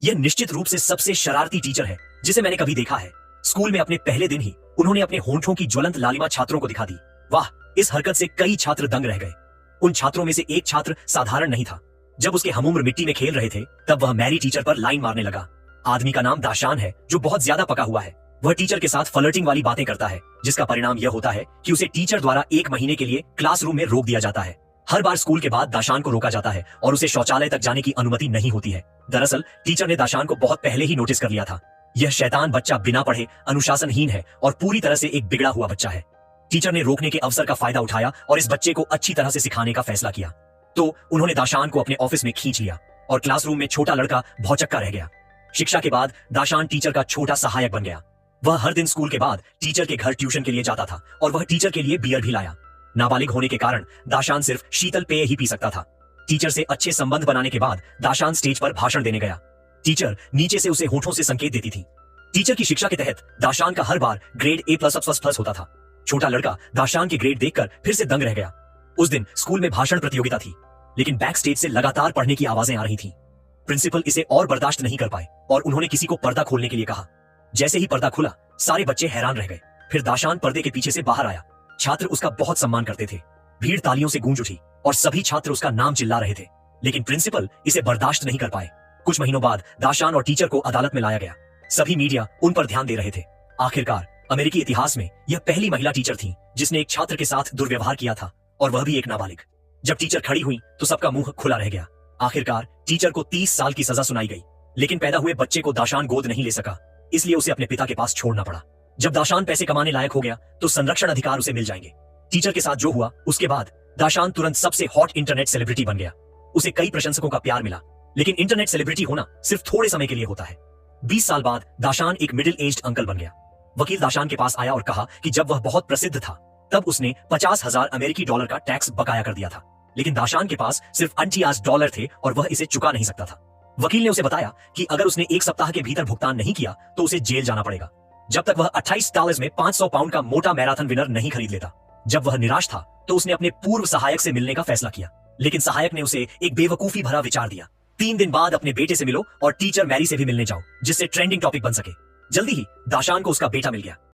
यह निश्चित रूप से सबसे शरारती टीचर है जिसे मैंने कभी देखा है। स्कूल में अपने पहले दिन ही उन्होंने अपने होंठों की ज्वलंत लालिमा छात्रों को दिखा दी। वाह, इस हरकत से कई छात्र दंग रह गए। उन छात्रों में से एक छात्र साधारण नहीं था। जब उसके हमउम्र मिट्टी में खेल रहे थे तब वह मैरी टीचर पर लाइन मारने लगा। आदमी का नाम दाशान है, जो बहुत ज्यादा पका हुआ है। वह टीचर के साथ फ्लर्टिंग वाली बातें करता है, जिसका परिणाम यह होता है कि उसे टीचर द्वारा 1 महीने के लिए क्लासरूम में रोक दिया जाता है। हर बार स्कूल के बाद दाशान को रोका जाता है और उसे शौचालय तक जाने की अनुमति नहीं होती है। दरअसल टीचर ने दाशान को बहुत पहले ही नोटिस कर लिया था। यह शैतान बच्चा बिना पढ़े अनुशासनहीन है और पूरी तरह से एक बिगड़ा हुआ बच्चा है। टीचर ने रोकने के अवसर का फायदा उठाया और इस बच्चे को अच्छी तरह से सिखाने का फैसला किया। तो उन्होंने दाशान को अपने ऑफिस में खींच लिया और क्लासरूम में छोटा लड़का भौचक्का रह गया। शिक्षा के बाद दाशान टीचर का छोटा सहायक बन गया। वह हर दिन स्कूल के बाद टीचर के घर ट्यूशन के लिए जाता था और वह टीचर के लिए बियर भी लाया। नाबालिग होने के कारण दाशान सिर्फ शीतल पेय ही पी सकता था। टीचर से अच्छे संबंध बनाने के बाद दाशान स्टेज पर भाषण देने गया। टीचर नीचे से उसे होठों से संकेत देती थी। टीचर की शिक्षा के तहत दाशान का हर बार ग्रेड A+++ होता था। छोटा लड़का दाशान के ग्रेड देखकर फिर से दंग रह गया। उस दिन स्कूल में भाषण प्रतियोगिता थी, लेकिन बैक स्टेज से लगातार पढ़ने की आवाजें आ रही थी। प्रिंसिपल इसे और बर्दाश्त नहीं कर पाए और उन्होंने किसी को पर्दा खोलने के लिए कहा। जैसे ही पर्दा खुला, सारे बच्चे हैरान रह गए। फिर दाशान पर्दे के पीछे से बाहर आया। छात्र उसका बहुत सम्मान करते थे। भीड़ तालियों से गूंज उठी और सभी छात्र उसका नाम चिल्ला रहे थे, लेकिन प्रिंसिपल इसे बर्दाश्त नहीं कर पाए। कुछ महीनों बाद दाशान और टीचर को अदालत में लाया गया। सभी मीडिया उन पर ध्यान दे रहे थे। आखिरकार अमेरिकी इतिहास में यह पहली महिला टीचर थी जिसने एक छात्र के साथ दुर्व्यवहार किया था, और वह भी एक नाबालिग। जब टीचर खड़ी हुई तो सबका मुंह खुला रह गया। आखिरकार टीचर को 30 साल की सजा सुनाई गई, लेकिन पैदा हुए बच्चे को दाशान गोद नहीं ले सका, इसलिए उसे अपने पिता के पास छोड़ना पड़ा। जब दाशान पैसे कमाने लायक हो गया तो संरक्षण अधिकार उसे मिल जाएंगे। टीचर के साथ जो हुआ उसके बाद दाशान तुरंत सबसे हॉट इंटरनेट सेलिब्रिटी बन गया। उसे कई प्रशंसकों का प्यार मिला, लेकिन इंटरनेट सेलिब्रिटी होना सिर्फ थोड़े समय के लिए होता है। 20 साल बाद दाशान एक मिडिल एज्ड अंकल बन गया। वकील दाशान के पास आया और कहा कि जब वह बहुत प्रसिद्ध था तब उसने 50,000 अमेरिकी डॉलर का टैक्स बकाया कर दिया था, लेकिन दाशान के पास सिर्फ $28 थे और वह इसे चुका नहीं सकता था। वकील ने उसे बताया कि अगर उसने 1 सप्ताह के भीतर भुगतान नहीं किया तो उसे जेल जाना पड़ेगा, जब तक वह $28 में 500 पाउंड का मोटा मैराथन विनर नहीं खरीद लेता। जब वह निराश था तो उसने अपने पूर्व सहायक से मिलने का फैसला किया, लेकिन सहायक ने उसे एक बेवकूफी भरा विचार दिया। 3 दिन बाद अपने बेटे से मिलो और टीचर मैरी से भी मिलने जाओ, जिससे ट्रेंडिंग टॉपिक बन सके। जल्दी ही दाशान को उसका बेटा मिल गया।